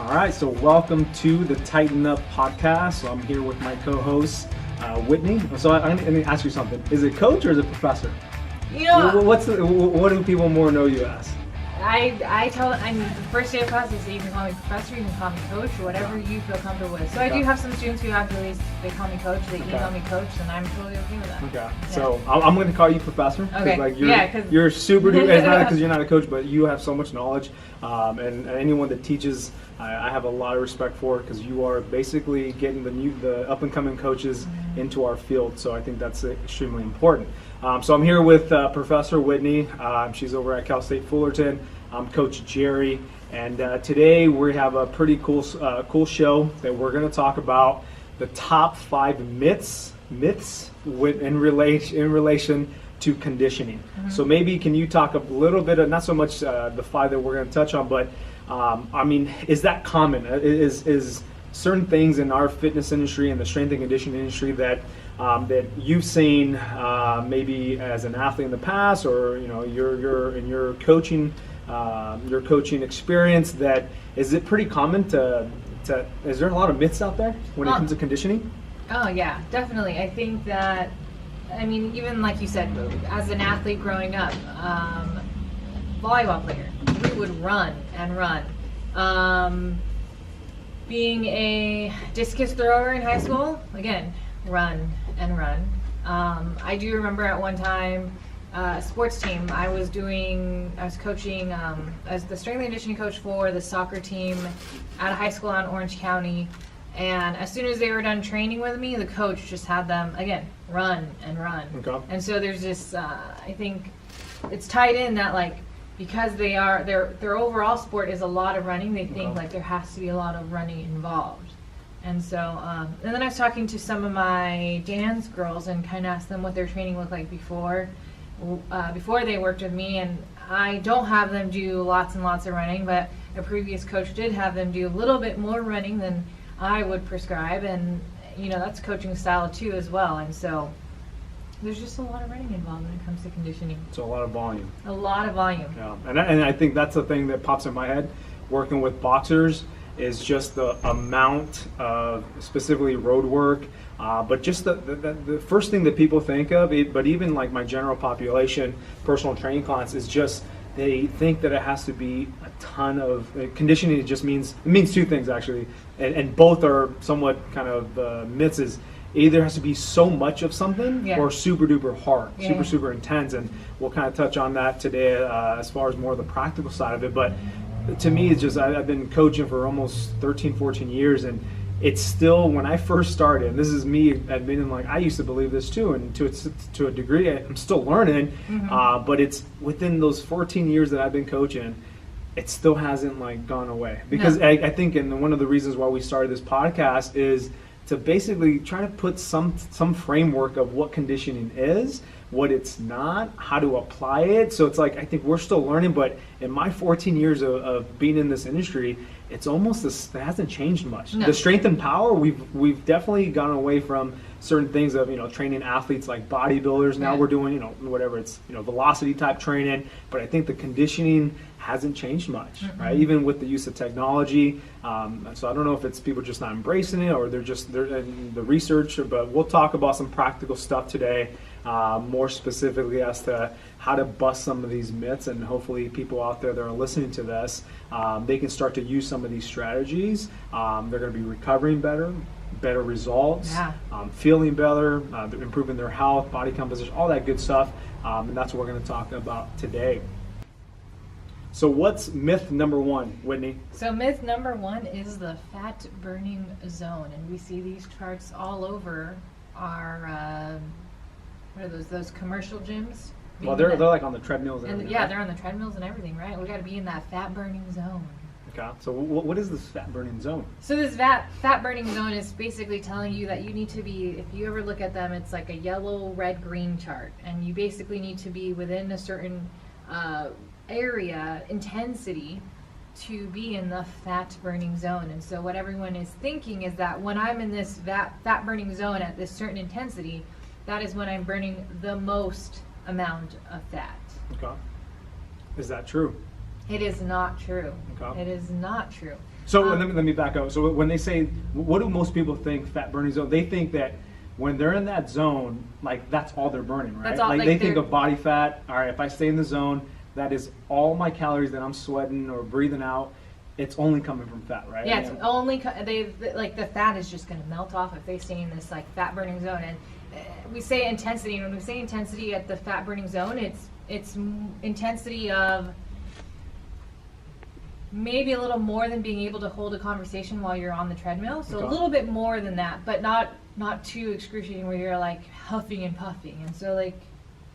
All right, so welcome to the Tighten Up podcast. So I'm here with my co-host, Whitney. So I'm going to ask you something. Is it coach or is it professor? What do people more know you as? I tell them, the first day of class, they say you can call me professor, you can call me coach, or whatever you feel comfortable with. So I do have some students who actually, they call me coach, they email me coach, and I'm totally okay with that. Okay, yeah. So I'm going to call you professor. Okay, like you're super, it's not because you're not a coach, but you have so much knowledge. And anyone that teaches, I have a lot of respect for, because you are basically getting the up-and-coming coaches into our field. So I think that's extremely important. So I'm here with Professor Whitney. She's over at Cal State Fullerton. I'm Coach Jerry, and today we have a pretty cool show that we're going to talk about the top 5 myths in relation to conditioning. Mm-hmm. So maybe can you talk a little bit of, not so much the 5 that we're going to touch on, but I mean, is that common? Is certain things in our fitness industry and the strength and conditioning industry that you've seen maybe as an athlete in the past, or you're in your coaching experience, that is it pretty common to is there a lot of myths out there when it comes to conditioning? Oh yeah, definitely. I think that, I mean, even like you said, as an athlete growing up, volleyball player, we would run and run. Being a discus thrower in high school, again, run and run. I do remember at one time, sports team, I was coaching as the strength and conditioning coach for the soccer team at a high school out in Orange County. And as soon as they were done training with me, the coach just had them, again, run and run. Okay. And so there's this, I think it's tied in that, like, because their overall sport is a lot of running, they think like there has to be a lot of running involved. And so, and then I was talking to some of my dance girls and kind of asked them what their training looked like before they worked with me. And I don't have them do lots and lots of running, but a previous coach did have them do a little bit more running than I would prescribe. And, that's coaching style too as well. And so there's just a lot of running involved when it comes to conditioning. So a lot of volume. A lot of volume. Yeah, and I think that's the thing that pops in my head working with boxers is just the amount of specifically road work, but just the first thing that people think of, but even like my general population, personal training clients, is just they think that it has to be a ton of conditioning. It means 2 things actually, and both are somewhat kind of myths. Is either has to be so much of something or super duper hard, super intense, and we'll kind of touch on that today as far as more of the practical side of it. But to me, it's just I've been coaching for almost 13-14 years, and it's still, when I first started, and this is me admitting, like, I used to believe this too, and to a degree I'm still learning, but it's within those 14 years that I've been coaching, it still hasn't like gone away, because I think, and one of the reasons why we started this podcast is to basically try to put some framework of what conditioning is, what it's not, how to apply it. So it's like, I think we're still learning, but in my 14 years of being in this industry, it's almost it hasn't changed much. No. The strength and power, we've definitely gone away from certain things of, training athletes like bodybuilders. Now we're doing, whatever it's, velocity type training, but I think the conditioning hasn't changed much, right? Even with the use of technology. So I don't know if it's people just not embracing it, or they're in the research, but we'll talk about some practical stuff today, more specifically as to how to bust some of these myths, and hopefully people out there that are listening to this, they can start to use some of these strategies. They're going to be recovering better results, feeling better, improving their health, body composition, all that good stuff, and that's what we're going to talk about today. So what's myth number 1, Whitney? So myth number 1 is the fat burning zone, and we see these charts all over our what are those commercial gyms? Well, they're like on the treadmills and everything. Yeah, right? they're on the treadmills and everything, right? We got to be in that fat burning zone. Okay. So what is this fat burning zone? So this fat burning zone is basically telling you that you need to be, if you ever look at them, it's like a yellow, red, green chart, and you basically need to be within a certain area, intensity, to be in the fat burning zone. And so what everyone is thinking is that when I'm in this fat burning zone at this certain intensity, that is when I'm burning the most amount of fat. Okay. Is that true? It is not true. Okay. It is not true. So let me back up. So when they say, what do most people think fat burning zone? They think that when they're in that zone, like that's all they're burning, right? That's all, like like they think of body fat. All right, if I stay in the zone, that is all my calories that I'm sweating or breathing out. It's only coming from fat, right? Yeah, it's only like the fat is just going to melt off if they stay in this like fat burning zone. And we say intensity, and when we say intensity at the fat burning zone, it's intensity of maybe a little more than being able to hold a conversation while you're on the treadmill. So a little bit more than that, but not too excruciating where you're like huffing and puffing. And so like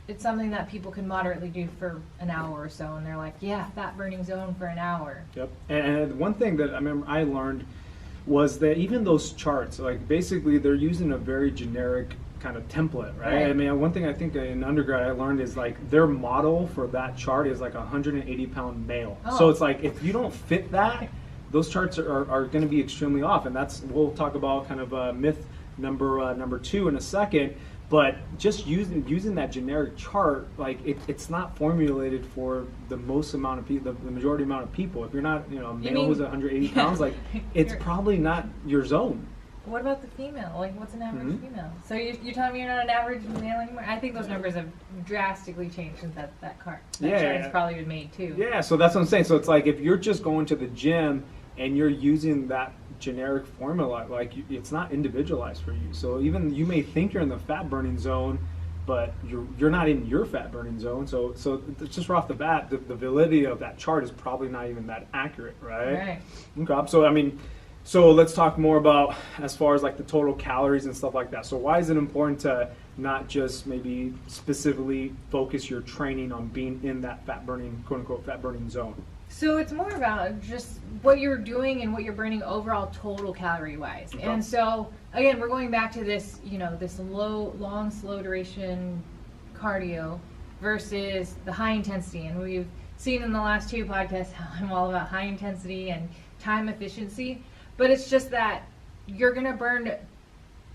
it's something that people can moderately do for an hour or so, and they're like, yeah, fat burning zone for an hour. Yep. And one thing that I remember I learned was that even those charts, like basically they're using a very generic kind of template, right? I mean, one thing I think in undergrad I learned is like their model for that chart is like a 180-pound male. Oh. So it's like if you don't fit that, those charts are going to be extremely off. And that's, we'll talk about kind of myth number 2 in a second. But just using that generic chart, like it's not formulated for the most amount of people, the majority amount of people. If you're not, a male who's 180 pounds, like it's probably not your zone. What about the female? Like, what's an average female? So you're telling me you're not an average male anymore? I think those numbers have drastically changed since that chart has probably been made too. Yeah, so that's what I'm saying. So it's like if you're just going to the gym and you're using that generic formula, like it's not individualized for you. So even you may think you're in the fat burning zone, but you're not in your fat burning zone. So just right off the bat, the validity of that chart is probably not even that accurate, right? Right. Okay. So I mean, so let's talk more about as far as like the total calories and stuff like that. So why is it important to not just maybe specifically focus your training on being in that fat burning, quote unquote, fat burning zone? So it's more about just what you're doing and what you're burning overall total calorie wise. Okay. And so again, we're going back to this, this long, slow duration cardio versus the high intensity. And we've seen in the last 2 podcasts how I'm all about high intensity and time efficiency. But it's just that you're going to burn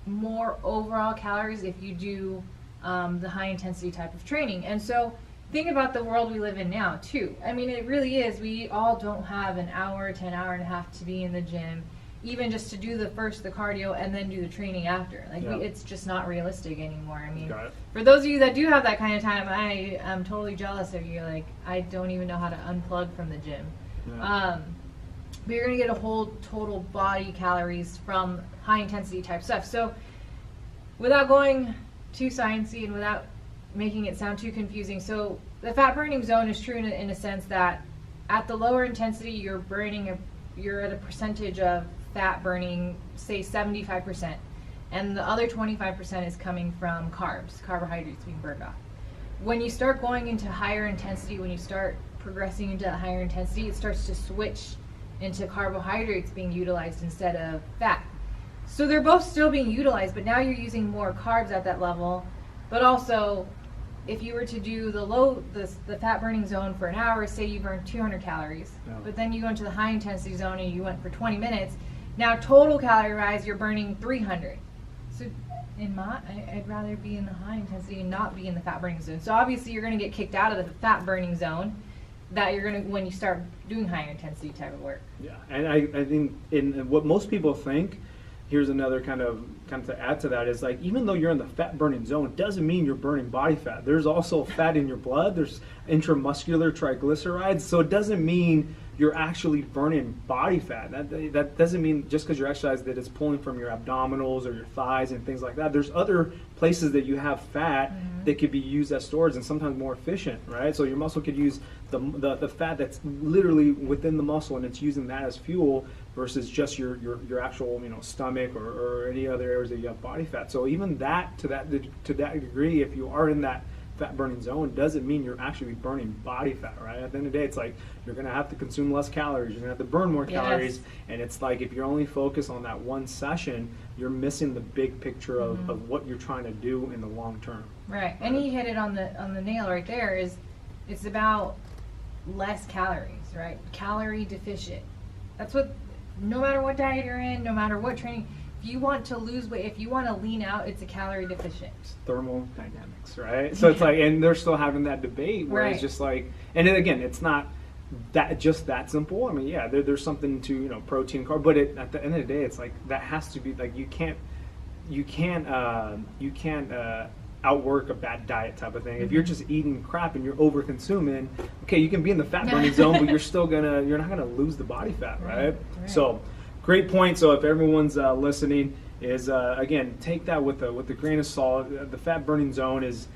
more overall calories if you do the high intensity type of training. And so think about the world we live in now too. I mean, it really is. We all don't have an hour to an hour and a half to be in the gym, even just to do the cardio and then do the training after. It's just not realistic anymore. I mean, for those of you that do have that kind of time, I am totally jealous of you. Like, I don't even know how to unplug from the gym. Yeah. But you're going to get a whole total body calories from high intensity type stuff. So without going too sciencey and without making it sound too confusing, so the fat burning zone is true in a sense that at the lower intensity you're at a percentage of fat burning, say 75%, and the other 25% is coming from carbohydrates being burned off. When you start going into higher intensity, when you start progressing into higher intensity, it starts to switch into carbohydrates being utilized instead of fat. So they're both still being utilized, but now you're using more carbs at that level. But also, if you were to do the fat burning zone for an hour, say you burn 200 calories, but then you go into the high intensity zone and you went for 20 minutes, now total calorie rise, you're burning 300. So I'd rather be in the high intensity and not be in the fat burning zone. So obviously you're going to get kicked out of the fat burning zone that you're going to when you start doing higher intensity type of work. Yeah, and I think in what most people think, here's another kind of to add to that is like, even though you're in the fat burning zone, doesn't mean you're burning body fat. There's also fat in your blood. There's intramuscular triglycerides. So it doesn't mean you're actually burning body fat. That doesn't mean just because you're exercising that it's pulling from your abdominals or your thighs and things like that. There's other places that you have fat that could be used as storage and sometimes more efficient, right? So your muscle could use the fat that's literally within the muscle and it's using that as fuel versus just your actual stomach or any other areas that you have body fat. So even that to that degree, if you are in that fat burning zone, doesn't mean you're actually burning body fat, right? At the end of the day, it's like you're going to have to consume less calories, you're going to have to burn more calories, and it's like if you're only focused on that one session, you're missing the big picture of what you're trying to do in the long term. Right, and he hit it on the nail right there. It's about less calories, right? Calorie deficient. That's what, no matter what diet you're in, no matter what training, if you want to lose weight, if you want to lean out, it's a calorie deficient. It's thermodynamics, right? So it's like, and they're still having that debate where it's just like, and then again, it's not that simple. I mean, yeah, there's something to, protein, carb, but at the end of the day, it's like that has to be like you can't outwork a bad diet type of thing. If you're just eating crap and you're over consuming, okay, you can be in the fat burning zone, but you're not gonna lose the body fat, right? So, great point. So if everyone's listening, is again, take that with a grain of salt. The fat burning zone is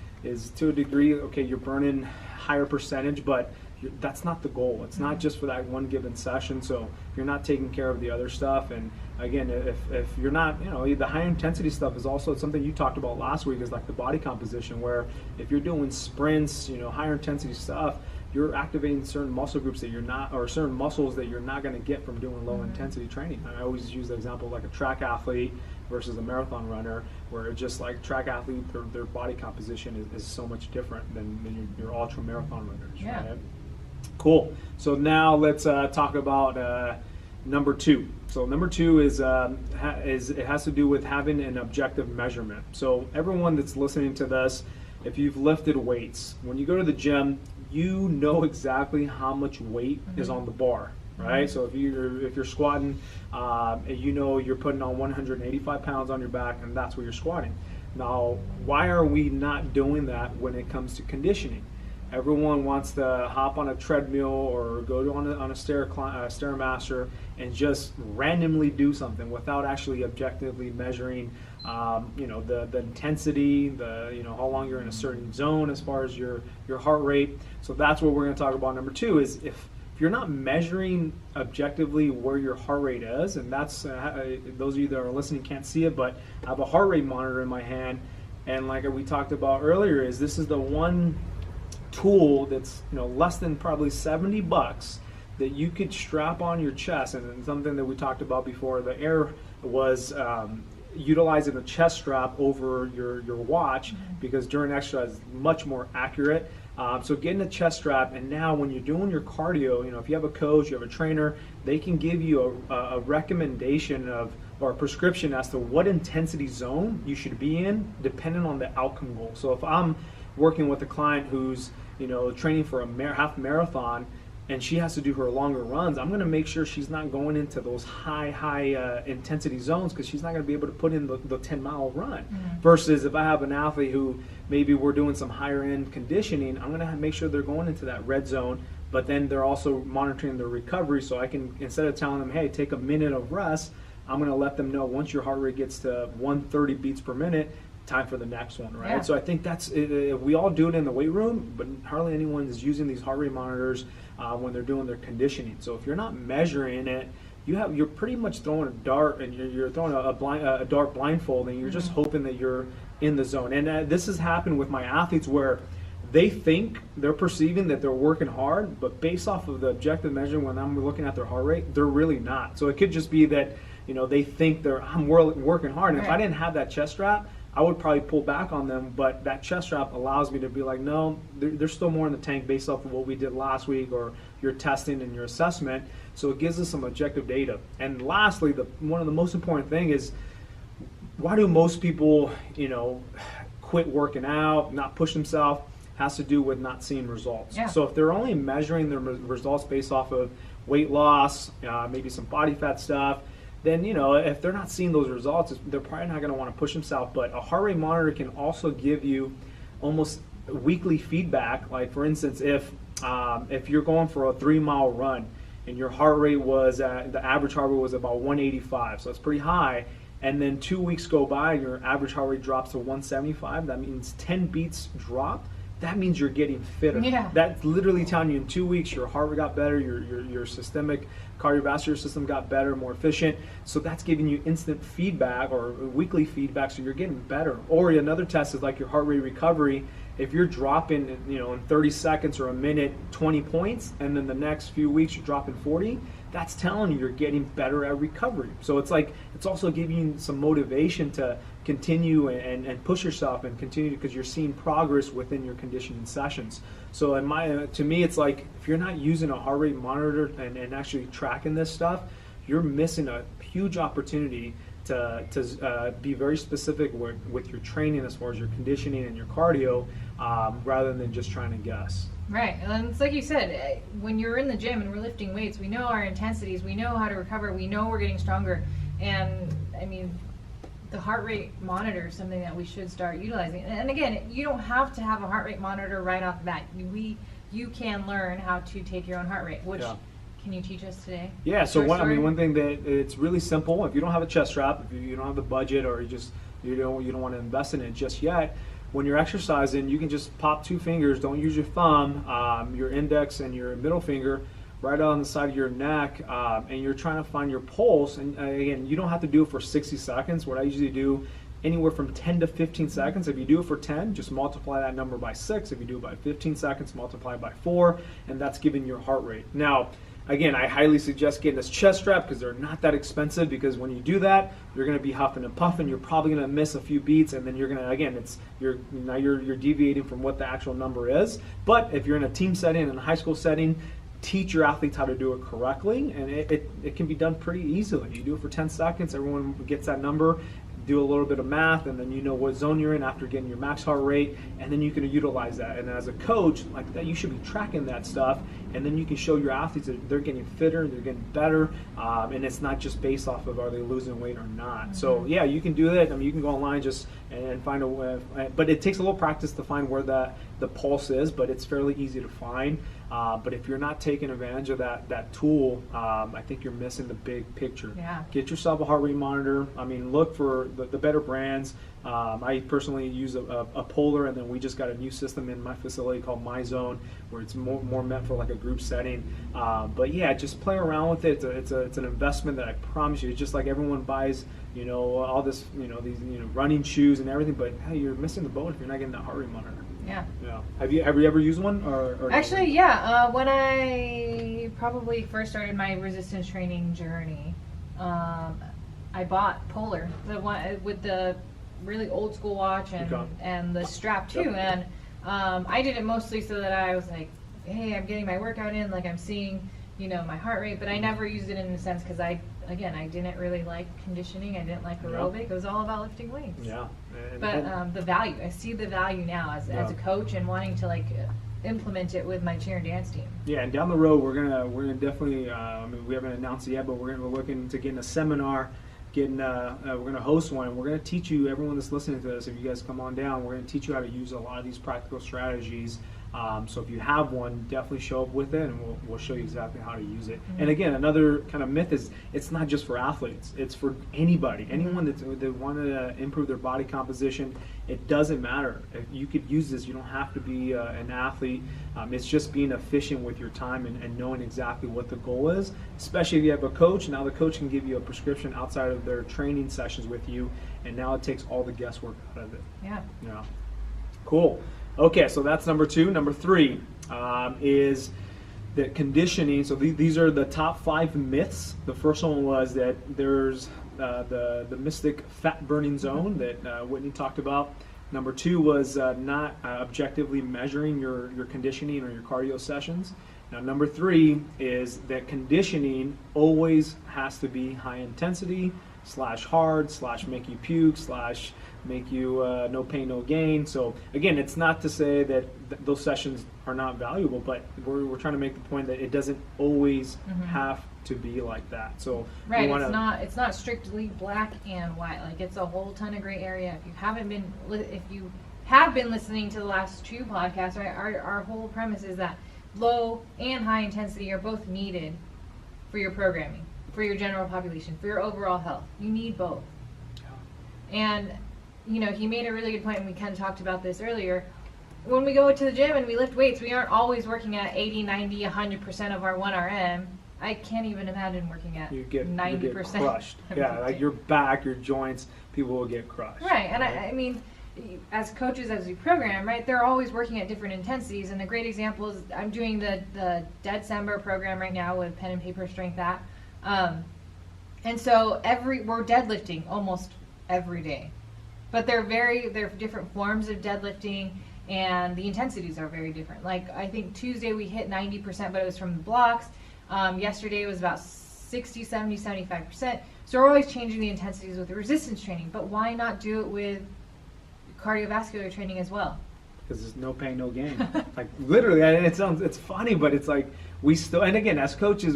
to a degree, okay, you're burning higher percentage, but that's not the goal. It's not just for that one given session. So if you're not taking care of the other stuff, and again, if you're not, the high intensity stuff is also something you talked about last week, is like the body composition, where if you're doing sprints, higher intensity stuff, you're activating certain muscle groups that you're not, or certain muscles that you're not going to get from doing low intensity training. I always use the example of like a track athlete versus a marathon runner, where it's just like track athlete, their body composition is so much different than your ultra marathon runners. Yeah. Right? Cool. So now let's talk about number 2. So number 2 is it has to do with having an objective measurement. So everyone that's listening to this, if you've lifted weights, when you go to the gym, you know exactly how much weight is on the bar, right? So if you're squatting, you're putting on 185 pounds on your back, and that's what you're squatting. Now, why are we not doing that when it comes to conditioning? Everyone wants to hop on a treadmill or go on a Stairmaster and just randomly do something without actually objectively measuring, the intensity, how long you're in a certain zone as far as your heart rate. So that's what we're going to talk about. Number 2 is if you're not measuring objectively where your heart rate is, and that's those of you that are listening can't see it, but I have a heart rate monitor in my hand, and like we talked about earlier, this is the one tool that's less than probably $70 that you could strap on your chest. And something that we talked about before, the air was utilizing a chest strap over your watch, because during exercise it's much more accurate. So getting a chest strap, and now when you're doing your cardio, if you have a coach, you have a trainer, they can give you a recommendation or a prescription as to what intensity zone you should be in depending on the outcome goal. So if I'm working with a client who's training for a half marathon, and she has to do her longer runs, I'm going to make sure she's not going into those high intensity zones, because she's not going to be able to put in the 10-mile run. Versus if I have an athlete who maybe we're doing some higher end conditioning, I'm going to make sure they're going into that red zone, but then they're also monitoring their recovery. So I can, instead of telling them, hey, take a minute of rest, I'm going to let them know once your heart rate gets to 130 beats per minute, time for the next one, right? Yeah. So I think we all do it in the weight room, but hardly anyone is using these heart rate monitors when they're doing their conditioning. So if you're not measuring it, you're pretty much throwing a dart, and you're throwing a dart blindfold, and you're just hoping that you're in the zone. And this has happened with my athletes, where they're perceiving that they're working hard, but based off of the objective measure, when I'm looking at their heart rate, they're really not. So it could just be that they think I'm working hard, and if I didn't have that chest strap, I would probably pull back on them, but that chest strap allows me to be like, no, there's still more in the tank based off of what we did last week, or your testing and your assessment. So it gives us some objective data. And lastly, one of the most important thing is, why do most people, quit working out, not push themselves? Has to do with not seeing results. Yeah. So if they're only measuring their results based off of weight loss, maybe some body fat stuff, then if they're not seeing those results, they're probably not going to want to push themselves. But a heart rate monitor can also give you almost weekly feedback. Like for instance, if you're going for a 3-mile run and your heart rate the average heart rate was about 185, so it's pretty high, and then 2 weeks go by and your average heart rate drops to 175, that means 10 beats dropped. That means you're getting fitter. Yeah. That's literally telling you in 2 weeks your heart rate got better, your systemic cardiovascular system got better, more efficient. So that's giving you instant feedback or weekly feedback, so you're getting better. Or another test is like your heart rate recovery. If you're dropping, in 30 seconds or a minute 20 points, and then the next few weeks you're dropping 40, that's telling you you're getting better at recovery. So it's also giving you some motivation to continue and push yourself and continue, because you're seeing progress within your conditioning sessions. So to me, it's like, if you're not using a heart rate monitor and actually tracking this stuff, you're missing a huge opportunity to be very specific with your training as far as your conditioning and your cardio, rather than just trying to guess. Right, and it's like you said, when you're in the gym and we're lifting weights, we know our intensities, we know how to recover, we know we're getting stronger, and I mean, the heart rate monitor is something that we should start utilizing. And again, you don't have to have a heart rate monitor right off the bat. You can learn how to take your own heart rate, which can you teach us today? Yeah, so one thing that it's really simple. If you don't have a chest strap, if you don't have the budget, or you don't want to invest in it just yet, when you're exercising, you can just pop 2 fingers. Don't use your thumb, your index and your middle finger, right on the side of your neck, and you're trying to find your pulse. And again, you don't have to do it for 60 seconds. What I usually do, anywhere from 10 to 15 seconds. If you do it for 10, just multiply that number by 6. If you do it by 15 seconds, multiply by 4, and that's giving your heart rate. Now, again, I highly suggest getting this chest strap because they're not that expensive, because when you do that, you're going to be huffing and puffing. You're probably going to miss a few beats, and then you're going to, again, you're deviating from what the actual number is. But if you're in a team setting, in a high school setting, teach your athletes how to do it correctly, and it can be done pretty easily. You do it for 10 seconds, everyone gets that number, do a little bit of math, and then you know what zone you're in after getting your max heart rate, and then you can utilize that. And as a coach, like that, you should be tracking that stuff, and then you can show your athletes that they're getting fitter, they're getting better, and it's not just based off of are they losing weight or not. Mm-hmm. So yeah, you can do that. I mean, you can go online just and find a way, but it takes a little practice to find where the pulse is, but it's fairly easy to find. But if you're not taking advantage of that tool, I think you're missing the big picture. Yeah. Get yourself a heart rate monitor. I mean, look for the better brands. I personally use a Polar, and then we just got a new system in my facility called MyZone, where it's more meant for like a group setting. But yeah, just play around with it. It's an investment that I promise you. It's just like everyone buys, all this, these, running shoes and everything. But hey, you're missing the boat if you're not getting that heart rate monitor. Yeah. Yeah. Have you ever used one? Or Actually, yeah. When I probably first started my resistance training journey, I bought Polar, the one with the really old school watch and the strap too. Yep. And I did it mostly so that I was like, hey, I'm getting my workout in, like I'm seeing, my heart rate. But I never used it in a sense because I didn't really like conditioning. I didn't like aerobic. It was all about lifting weights. Yeah. But the value, I see the value now as a coach and wanting to implement it with my cheer and dance team. Yeah, and down the road we're gonna definitely. We haven't announced it yet, but we're looking to get in a seminar. We're going to host one, and we're going to teach you, everyone that's listening to this, if you guys come on down, we're going to teach you how to use a lot of these practical strategies. So if you have one, definitely show up with it, and we'll show you exactly how to use it. Mm-hmm. And again, another kind of myth is it's not just for athletes. It's for anybody. Anyone that want to improve their body composition, it doesn't matter. If you could use this. You don't have to be an athlete. It's just being efficient with your time and knowing exactly what the goal is, especially if you have a coach. Now the coach can give you a prescription outside of their training sessions with you, and now it takes all the guesswork out of it. Yeah. Yeah. Cool. Okay, so that's number 2. Number 3 is that conditioning. So these are the top 5 myths. The first one was that there's the mystic fat burning zone that Whitney talked about. Number 2 was not objectively measuring your conditioning or your cardio sessions. Now, number 3 is that conditioning always has to be high intensity / hard / make you puke / make you no pain, no gain. So again, it's not to say that those sessions are not valuable, but we're trying to make the point that it doesn't always have to be like that. So right, it's not strictly black and white. Like, it's a whole ton of gray area. If you have been listening to the last 2 podcasts, right, our whole premise is that low and high intensity are both needed for your programming, for your general population, for your overall health. You need both. And he made a really good point, and we kind of talked about this earlier. When we go to the gym and we lift weights, we aren't always working at 80, 90, 100% of our 1RM. I can't even imagine working at 90%. You get crushed. Yeah, like your back, your joints, people will get crushed. Right, and I mean, as coaches, as we program, right, they're always working at different intensities. And a great example is I'm doing the December program right now with pen and paper strength that. And so we're deadlifting almost every day. But they're different forms of deadlifting, and the intensities are very different. Like, I think Tuesday we hit 90%, but it was from the blocks. Yesterday it was about 60, 70, 75%. So we're always changing the intensities with the resistance training. But why not do it with cardiovascular training as well? because there's no pain, no gain. Like literally, and it's funny, but it's like we still. And again, as coaches,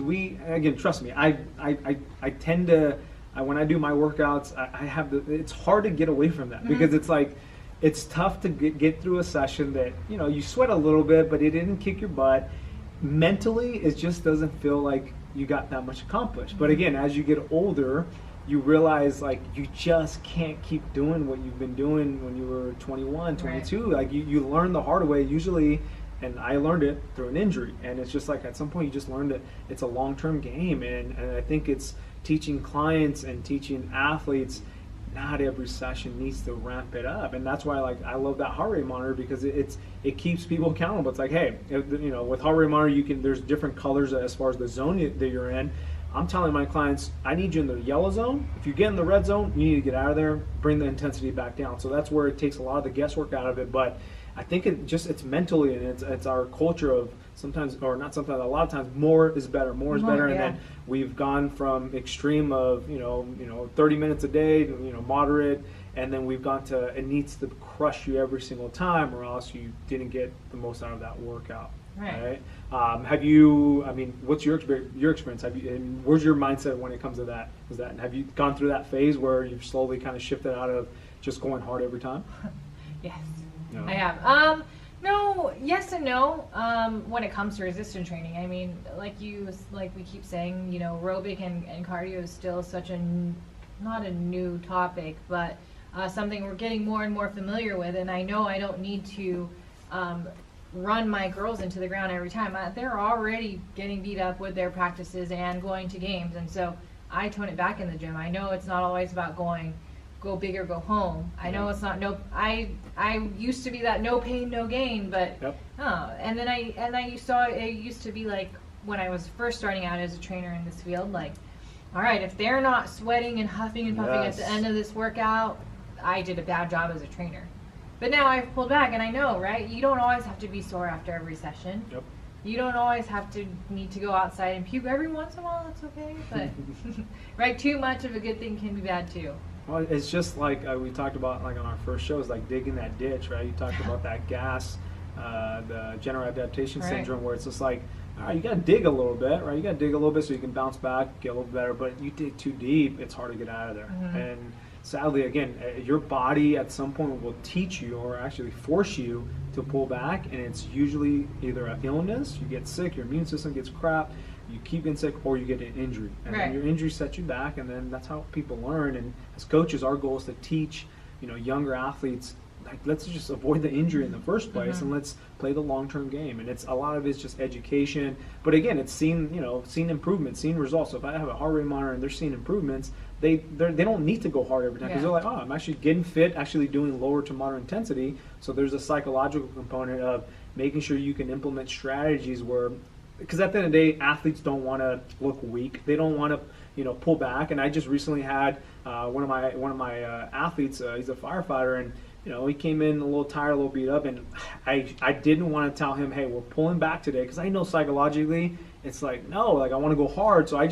trust me, I tend to when I do my workouts, I have it's hard to get away from that because it's like it's tough to get through a session that you sweat a little bit, but it didn't kick your butt. Mentally, it just doesn't feel like you got that much accomplished. But again, as you get older, you realize like you just can't keep doing what you've been doing when you were 21, 22. Right. Like you learn the hard way usually, and I learned it through an injury. And it's just like at some point you just learn that it's a long-term game. And I think it's teaching clients and teaching athletes not every session needs to ramp it up. And that's why like I love that heart rate monitor because it keeps people accountable. It's like, hey, with heart rate monitor there's different colors as far as the zone that you're in. I'm telling my clients, I need you in the yellow zone. If you get in the red zone, you need to get out of there, bring the intensity back down. So that's where it takes a lot of the guesswork out of it. But I think it's mentally, and it's our culture of sometimes, or not sometimes, a lot of times, more is better. More is better. And then we've gone from extreme of 30 minutes a day, moderate, and then we've gone to it needs to crush you every single time, or else you didn't get the most out of that workout. Right. Have you? I mean, what's your experience? And where's your mindset when it comes to that? Have you gone through that phase where you've slowly kind of shifted out of just going hard every time? Yes, no. I have. No, yes and no. When it comes to resistance training, I mean, like we keep saying, aerobic and cardio is still such not a new topic, but something we're getting more and more familiar with. And I know I don't need to run my girls into the ground every time. They're already getting beat up with their practices and going to games, and so I tone it back in the gym. I know it's not always about go big or go home. I know it's not I used to be that no pain, no gain, but and then I used to be like when I was first starting out as a trainer in this field, like, all right, if they're not sweating and huffing and puffing at the end of this workout, I did a bad job as a trainer. But now I've pulled back, and I know, right? You don't always have to be sore after every session. Yep. You don't always have to need to go outside and puke every once in a while. That's okay, but right, too much of a good thing can be bad too. Well, it's just like we talked about, like on our first show, is like digging that ditch, right? You talked about that gas, the general adaptation syndrome, where it's just like, all right, you got to dig a little bit, right? You got to dig a little bit so you can bounce back, get a little better. But you dig too deep, it's hard to get out of there. Mm-hmm. And sadly, again, your body at some point will teach you or actually force you to pull back, and it's usually either an illness, you get sick, your immune system gets crap, you keep getting sick, or you get an injury. And then your injury sets you back, and then that's how people learn. And as coaches, our goal is to teach, younger athletes, like, let's just avoid the injury in the first place, and let's play the long-term game. And a lot of it's just education. But again, it's seen improvements, seen results. So if I have a heart rate monitor and they're seeing improvements, they don't need to go hard every time because they're like, I'm actually getting fit, actually doing lower to moderate intensity. So there's a psychological component of making sure you can implement strategies where, because at the end of the day, athletes don't want to look weak. They don't want to, pull back. And I just recently had one of my athletes. He's a firefighter, and he came in a little tired, a little beat up, and I didn't want to tell him, hey, we're pulling back today, because I know psychologically it's like, no, like I want to go hard. So I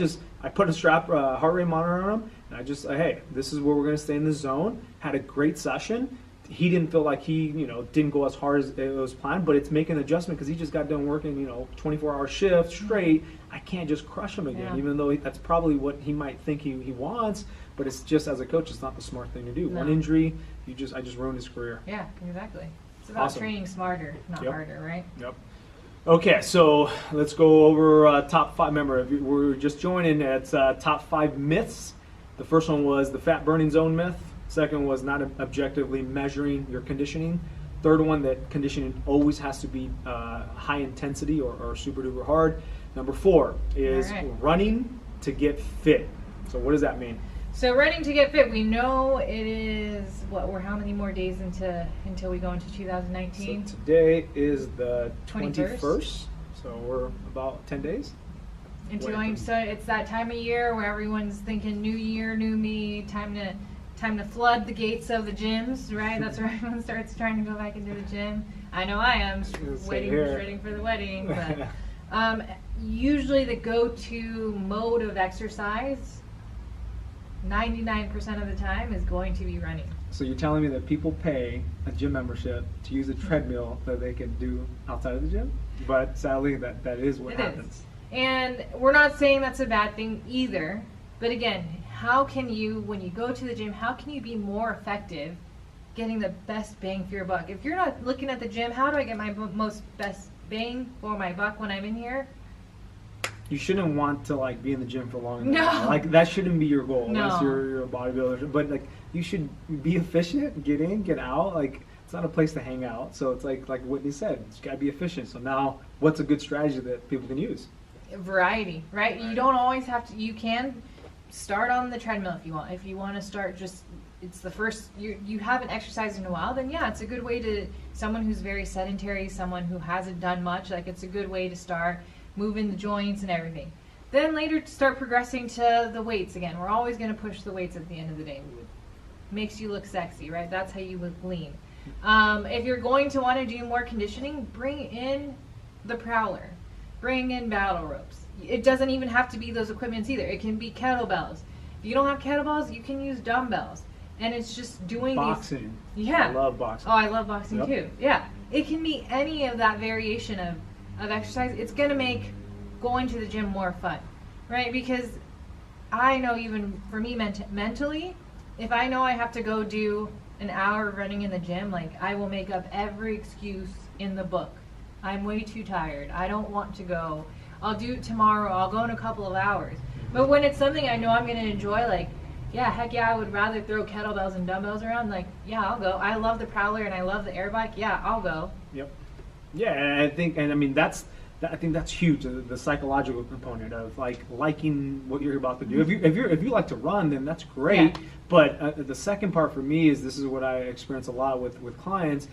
put a heart rate monitor on him, and I just, hey, this is where we're going to stay in the zone. Had a great session. He didn't feel like he, didn't go as hard as it was planned, but it's making an adjustment because he just got done working, 24-hour shift straight. I can't just crush him again, even though that's probably what he might think he wants. But it's just, as a coach, it's not the smart thing to do. No. One injury, I just ruined his career. Yeah, exactly. It's about training smarter, not harder, right? Yep. Okay, so let's go over top 5. Remember, if we're just joining, it's top 5 myths. The first one was the fat burning zone myth. Second was not objectively measuring your conditioning. Third one, that conditioning always has to be high intensity or super duper hard. Number 4 is running to get fit. So what does that mean? So running to get fit, we know it is, we're how many more days until we go into 2019? So today is the 21st. So we're about 10 days. So it's that time of year where everyone's thinking new year, new me, time to flood the gates of the gyms, right? That's where everyone starts trying to go back into the gym. I know I am, waiting for the wedding. But usually the go-to mode of exercise 99% of the time is going to be running. So you're telling me that people pay a gym membership to use a treadmill that they can do outside of the gym? But sadly, that is what happens. And we're not saying that's a bad thing either. But again, how can you, when you go to the gym, how can you be more effective getting the best bang for your buck? If you're not looking at the gym, how do I get my most best bang for my buck when I'm in here? You shouldn't want to like be in the gym for long. No. Like that shouldn't be your goal No. unless you're a bodybuilder. But like you should be efficient, get in, get out. Like it's not a place to hang out. So it's like Whitney said, it's gotta be efficient. So now what's a good strategy that people can use? Variety, right? You don't always have to, you can start on the treadmill if you want. If you want to start just, it's the first, you haven't exercised in a while, then yeah, it's a good way to, someone who's very sedentary, someone who hasn't done much, like it's a good way to start moving the joints and everything. Then later to start progressing to the weights again. We're always going to push the weights at the end of the day. Makes you look sexy, right? That's how you look lean. If you're going to want to do more conditioning, bring in the prowler. Bring in battle ropes. It doesn't even have to be those equipments either. It can be kettlebells. If you don't have kettlebells, you can use dumbbells. And it's just doing boxing. Yeah. I love boxing. Oh, I love boxing too. Yeah. It can be any of that variation of exercise. It's going to make going to the gym more fun, right? Because I know even for me mentally, if I know I have to go do an hour of running in the gym, like I will make up every excuse in the book. I'm way too tired. I don't want to go. I'll do it tomorrow. I'll go in a couple of hours. But when it's something I know I'm going to enjoy, like, yeah, heck yeah, I would rather throw kettlebells and dumbbells around. Like, yeah, I'll go. I love the prowler and I love the air bike. Yeah, I'll go. Yep. Yeah, and I think I think that's huge. The psychological component of like liking what you're about to do. If you like to run, then that's great. Yeah. But the second part for me is this is what I experience a lot with clients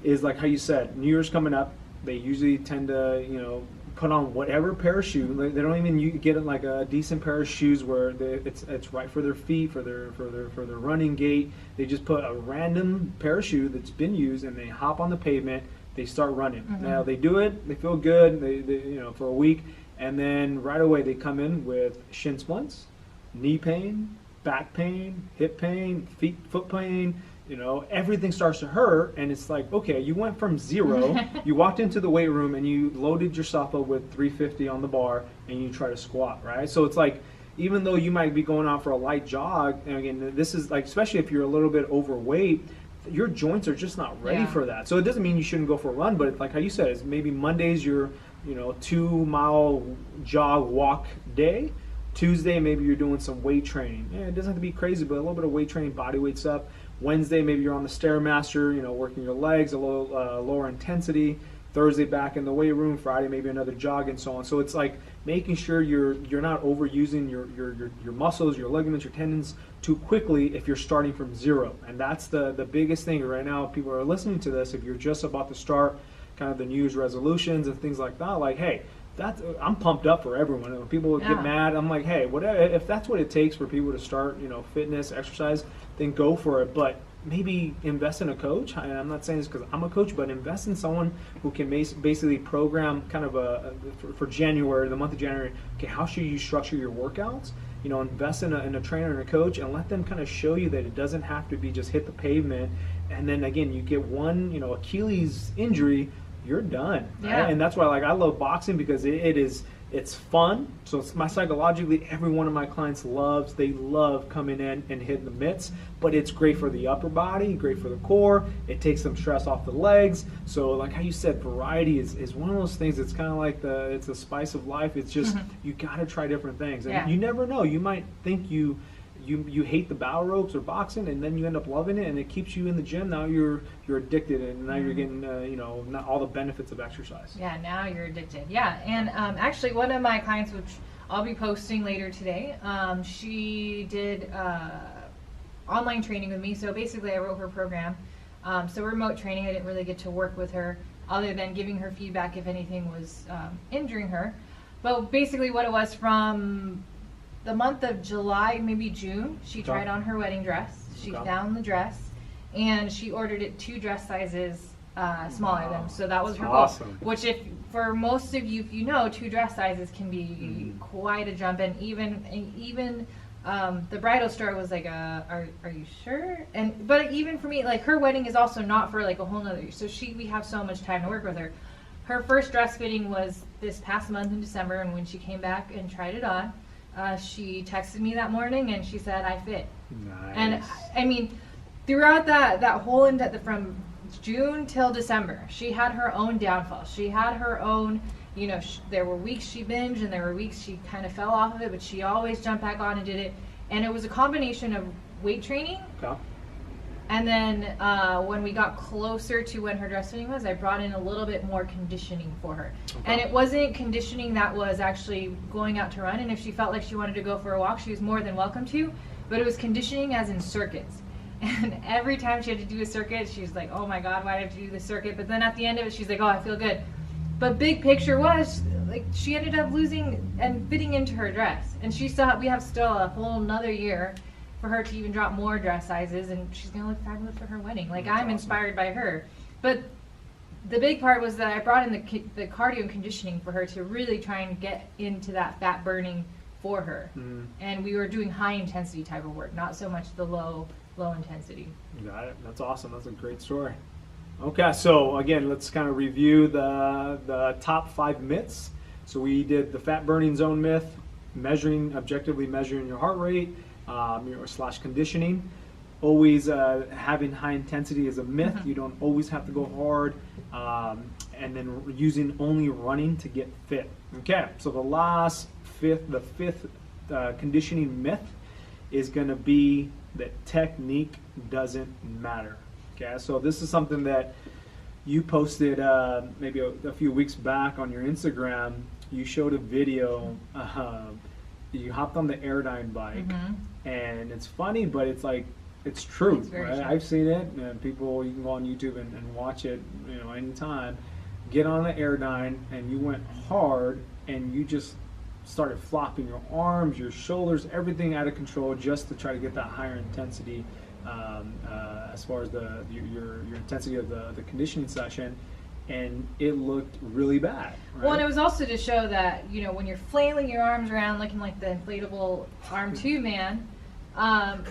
is like how you said, New Year's coming up. They usually tend to put on whatever pair of shoes. They don't even get like a decent pair of shoes where it's right for their feet, for their running gait. They just put a random pair of shoes that's been used and they hop on the pavement. They start running. Mm-hmm. Now they do it. They feel good. They for a week, and then right away they come in with shin splints, knee pain, back pain, hip pain, foot pain. Everything starts to hurt, and it's like, okay, you went from zero, you walked into the weight room and you loaded yourself up with 350 on the bar and you try to squat, right? So it's like, even though you might be going out for a light jog, and again, this is like, especially if you're a little bit overweight, your joints are just not ready for that. So it doesn't mean you shouldn't go for a run, but like how you said, it's maybe Monday's your 2-mile jog walk day. Tuesday, maybe you're doing some weight training. Yeah, it doesn't have to be crazy, but a little bit of weight training, body weight's up. Wednesday, maybe you're on the Stairmaster, working your legs, a little lower intensity. Thursday, back in the weight room. Friday, maybe another jog, and so on. So it's like making sure you're not overusing your muscles, your ligaments, your tendons too quickly if you're starting from zero. And that's the biggest thing right now. People are listening to this. If you're just about to start kind of the New Year's resolutions and things like that, like, hey, I'm pumped up for everyone. When people get mad, I'm like, hey, whatever. If that's what it takes for people to start, fitness, exercise, then go for it. But maybe invest in a coach. And I'm not saying this because I'm a coach, but invest in someone who can basically program kind of for January, the month of January. Okay, how should you structure your workouts? Invest in a trainer and a coach, and let them kind of show you that it doesn't have to be just hit the pavement. And then again, you get one, Achilles injury, you're done. Yeah. Right? And that's why I love boxing, because it's fun. So it's psychologically, every one of my clients they love coming in and hitting the mitts, but it's great for the upper body, great for the core. It takes some stress off the legs. So like how you said, variety is one of those things. It's kind of like it's the spice of life. It's just, you got to try different things. And you never know. You might think you hate the battle ropes or boxing, and then you end up loving it, and it keeps you in the gym. Now you're addicted, and now you're getting not all the benefits of exercise. Yeah, now you're addicted. Yeah, and actually one of my clients, which I'll be posting later today, she did online training with me. So basically I wrote her program. So remote training, I didn't really get to work with her other than giving her feedback if anything was injuring her. But basically what it was, from the month of July, maybe June, she tried on her wedding dress. She found the dress, and she ordered it 2 dress sizes smaller than. So that was her goal. Which, if for most of you, if 2 dress sizes can be quite a jump, and even The bridal store was like, are you sure? But even for me, like her wedding is also not for like a whole nother year. So we have so much time to work with her. Her first dress fitting was this past month in December, and when she came back and tried it on, she texted me that morning and she said, I fit. Nice. And I mean, throughout that whole from June till December, she had her own downfall. She had her own, there were weeks she binged and there were weeks she kind of fell off of it, but she always jumped back on and did it. And it was a combination of weight training. Okay. And then when we got closer to when her dress fitting was, I brought in a little bit more conditioning for her. Okay. And it wasn't conditioning that was actually going out to run. And if she felt like she wanted to go for a walk, she was more than welcome to. But it was conditioning as in circuits. And every time she had to do a circuit, she was like, oh my God, why did I have to do this circuit? But then at the end of it, she's like, oh, I feel good. But big picture was, like, she ended up losing and fitting into her dress. And we have still a whole nother year for her to even drop more dress sizes, and she's going to look fabulous for her wedding. Like, I'm inspired by her. But the big part was that I brought in the cardio and conditioning for her to really try and get into that fat burning for her. Mm. And we were doing high intensity type of work, not so much the low intensity. Got it. That's awesome. That's a great story. Okay, so again, let's kind of review the top 5 myths. So we did the fat burning zone myth, objectively measuring your heart rate, / conditioning. Always having high intensity is a myth. Mm-hmm. You don't always have to go hard. And then using only running to get fit. Okay, so the fifth conditioning myth is going to be that technique doesn't matter. Okay, so this is something that you posted maybe a few weeks back on your Instagram. You showed a video. You hopped on the Airdyne bike, mm-hmm. and it's funny, but it's like it's true, right? True. I've seen it, and people, you can go on YouTube and watch it, anytime. Get on the Airdyne, and you went hard, and you just started flopping your arms, your shoulders, everything out of control, just to try to get that higher intensity. As far as your intensity of the conditioning session, and it looked really bad. Right? Well, and it was also to show that when you're flailing your arms around looking like the inflatable arm tube man,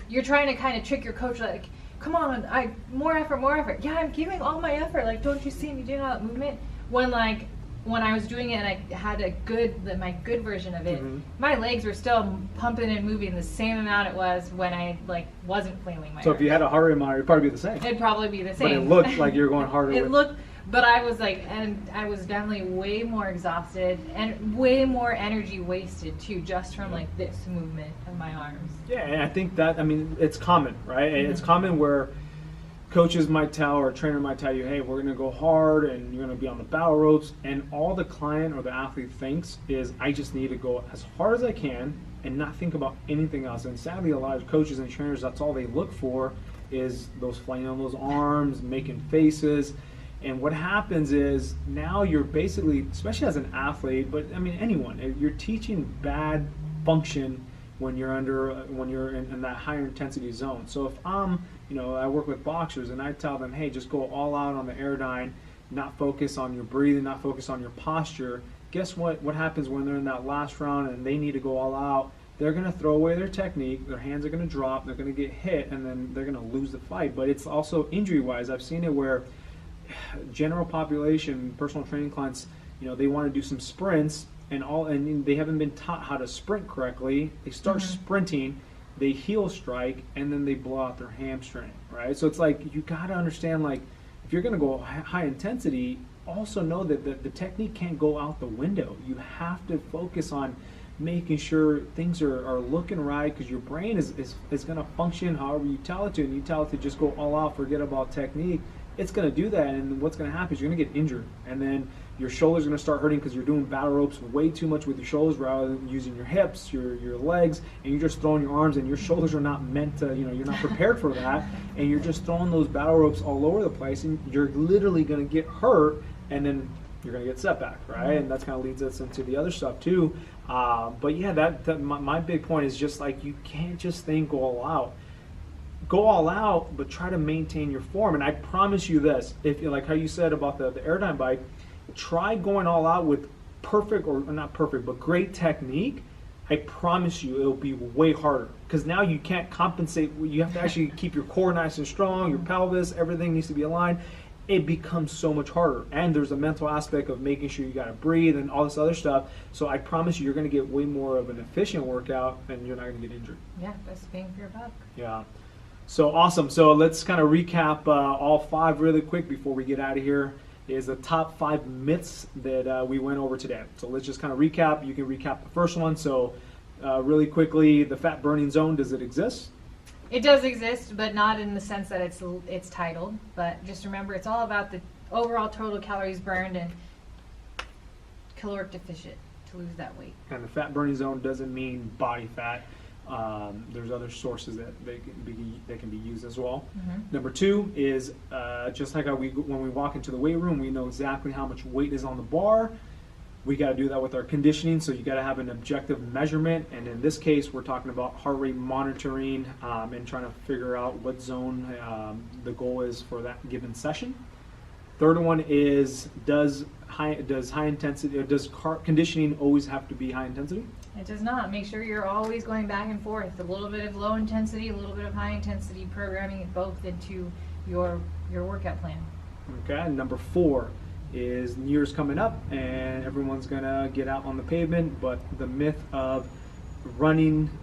you're trying to kind of trick your coach, like, come on, more effort. Yeah, I'm giving all my effort. Like, don't you see me doing all that movement? When I was doing it and I had my good version of it, mm-hmm. my legs were still pumping and moving the same amount it was when I wasn't flailing my arms. If you had a heart rate monitor, it'd probably be the same. It'd probably be the same. But it looked like you were going harder. But I was I was definitely way more exhausted and way more energy wasted too, just from this movement of my arms. Yeah, and I think that, it's common, right? Mm-hmm. It's common where coaches might tell, or a trainer might tell you, hey, we're going to go hard and you're going to be on the battle ropes, and all the client or the athlete thinks is, I just need to go as hard as I can and not think about anything else. And sadly, a lot of coaches and trainers, that's all they look for is those flailing on those arms, making faces. And what happens is now you're basically, especially as an athlete, but anyone, you're teaching bad function when you're in that higher intensity zone. So if I work with boxers and I tell them, hey, just go all out on the Airdyne, not focus on your breathing, not focus on your posture. Guess what? What happens when they're in that last round and they need to go all out? They're going to throw away their technique, their hands are going to drop, they're going to get hit, and then they're going to lose the fight. But it's also injury-wise. I've seen it where general population, personal training clients, they want to do some sprints, and they haven't been taught how to sprint correctly. They start mm-hmm. sprinting, they heel strike, and then they blow out their hamstring, right? So it's like, you got to understand, if you're going to go high intensity, also know that the technique can't go out the window. You have to focus on making sure things are looking right, because your brain is going to function however you tell it to, and you tell it to just go all out, forget about technique. It's going to do that, and what's going to happen is you're going to get injured, and then your shoulders are going to start hurting because you're doing battle ropes way too much with your shoulders rather than using your hips, your legs, and you're just throwing your arms, and your shoulders are not meant to, you're not prepared for that, and you're just throwing those battle ropes all over the place, and you're literally going to get hurt, and then you're going to get setback, right? And that's kind of leads us into the other stuff too. But yeah, my big point is just you can't just think go all out. Go all out, but try to maintain your form. And I promise you this, if like how you said about the Airdyne bike, try going all out with perfect, or not perfect, but great technique. I promise you it'll be way harder, because now you can't compensate. You have to actually keep your core nice and strong, your pelvis, everything needs to be aligned. It becomes so much harder, and there's a mental aspect of making sure you got to breathe and all this other stuff. So I promise you're going to get way more of an efficient workout, and you're not going to get injured. Yeah, best bang for your buck. Yeah. So awesome. So let's kind of recap all 5 really quick before we get out of here. Is the top 5 myths that we went over today. So let's just kind of recap. You can recap the first one. So really quickly, the fat burning zone, does it exist? It does exist, but not in the sense that it's titled. But just remember, it's all about the overall total calories burned and caloric deficient to lose that weight. And the fat burning zone doesn't mean body fat. There's other sources that can be used as well. Mm-hmm. Number 2 is just like how when we walk into the weight room, we know exactly how much weight is on the bar. We got to do that with our conditioning, so you got to have an objective measurement. And in this case, we're talking about heart rate monitoring and trying to figure out what zone the goal is for that given session. Third one is does conditioning always have to be high intensity? It does not. Make sure you're always going back and forth. A little bit of low intensity, a little bit of high intensity, programming it both into your workout plan. Okay, and number 4 is New Year's coming up, and everyone's gonna get out on the pavement, but the myth of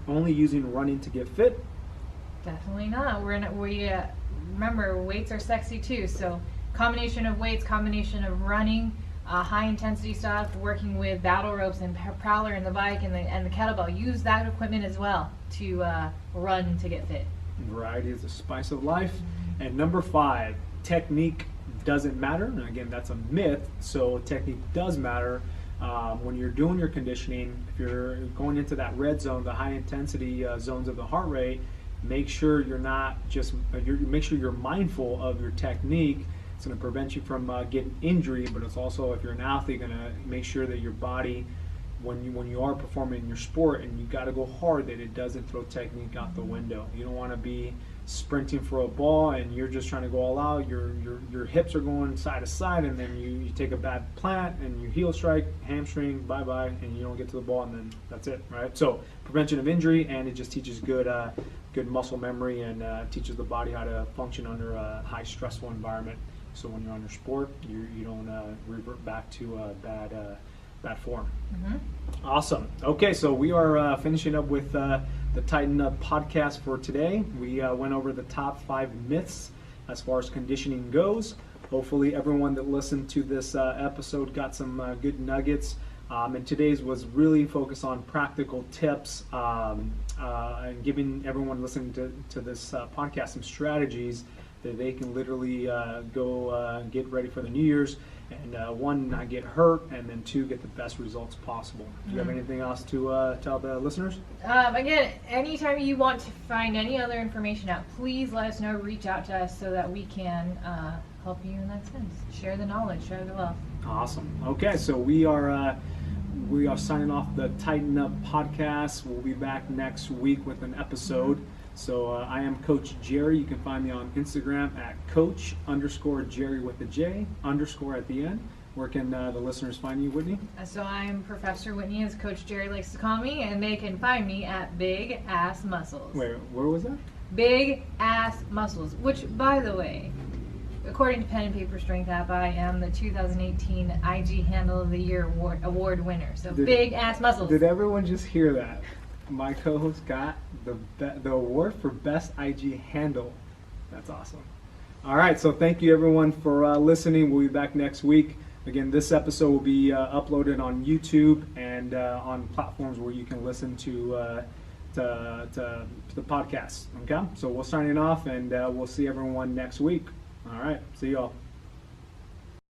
only using running to get fit. Definitely not. Remember, weights are sexy too. So combination of weights, combination of running, high intensity stuff, working with battle ropes and prowler and the bike and the kettlebell. Use that equipment as well to run to get fit. Variety is the spice of life. And number 5, technique doesn't matter. And again, that's a myth. So technique does matter. When you're doing your conditioning, if you're going into that red zone, the high intensity zones of the heart rate, make sure make sure you're mindful of your technique. It's going to prevent you from getting injury, but it's also, if you're an athlete, going to make sure that your body, when you are performing in your sport and you got to go hard, that it doesn't throw technique out the window. You don't want to be sprinting for a ball and you're just trying to go all out. Your hips are going side to side, and then you take a bad plant and you heel strike, hamstring, bye-bye, and you don't get to the ball, and then that's it, right? So prevention of injury, and it just teaches good muscle memory, and teaches the body how to function under a high stressful environment. So when you're on your sport, you don't revert back to bad form. Mm-hmm. Awesome. Okay, so we are finishing up with the Tighten Up podcast for today. We went over the top 5 myths as far as conditioning goes. Hopefully everyone that listened to this episode got some good nuggets. And today's was really focused on practical tips and giving everyone listening to this podcast some strategies that they can literally go get ready for the New Year's, and 1, not get hurt, and then 2, get the best results possible. Do you have anything else to tell the listeners? Again, anytime you want to find any other information out, please let us know. Reach out to us so that we can help you in that sense. Share the knowledge, share the wealth. Awesome. Okay, so we are signing off the Tighten Up podcast. We'll be back next week with an episode. So I am Coach Jerry. You can find me on Instagram at Coach_Jerry with the J _ at the end. Where can the listeners find you, Whitney? So I'm Professor Whitney, as Coach Jerry likes to call me, and they can find me at Big Ass Muscles. Wait, where was that? Big Ass Muscles, which, by the way, according to Pen and Paper Strength app, I am the 2018 IG Handle of the Year award winner. So Big Ass Muscles. Did everyone just hear that? My co-host got the award for best IG handle. That's awesome. All right, so thank you everyone for listening. We'll be back next week. Again, this episode will be uploaded on YouTube and on platforms where you can listen to the podcast. Okay, so we're signing off, and we'll see everyone next week. All right, see y'all.